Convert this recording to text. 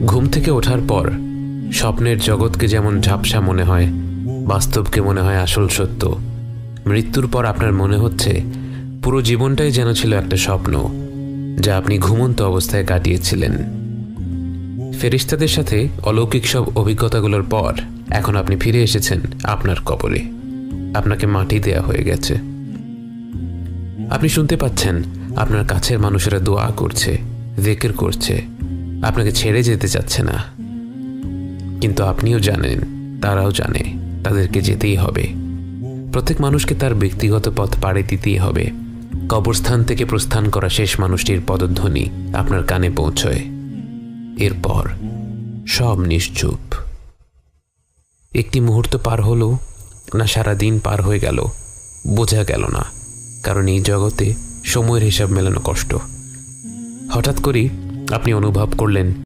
ঘুম থেকে ওঠার পর স্বপ্নের জগৎকে যেমন ঝাপসা মনে হয়, বাস্তবকে মনে হয় আসল সত্য। মৃত্যুর পর আপনার মনে হচ্ছে পুরো জীবনটাই যেন ছিল একটা স্বপ্ন, যা আপনি ঘুমন্ত অবস্থায় কাটিয়েছিলেন। ফেরেশতাদের সাথে অলৌকিক সব অভিজ্ঞতাগুলোর পর এখন আপনি ফিরে এসেছেন আপনার কবরে। আপনাকে মাটি দেয়া হয়ে গেছে। আপনি শুনতে পাচ্ছেন আপনার কাছের মানুষেরা দোয়া করছে, জিকির করছে, আপনাকে ছেড়ে যেতে চাচ্ছে না। কিন্তু আপনিও জানেন, তারাও জানে, তাদেরকে যেতেই হবে। প্রত্যেক মানুষকে তার ব্যক্তিগত পথ পাড়ি দিতেই হবে। কবরস্থান থেকে প্রস্থান করা শেষ মানুষটির পদধ্বনি আপনার কানে পৌঁছয়। এরপর সব নিশ্চুপ। একটি মুহূর্ত পার হলো না সারা দিন পার হয়ে গেল বোঝা গেল না, কারণ এই জগতে সময়ের হিসাব মেলানো কষ্ট। হঠাৎ করেই আপনি অনুভব করলেন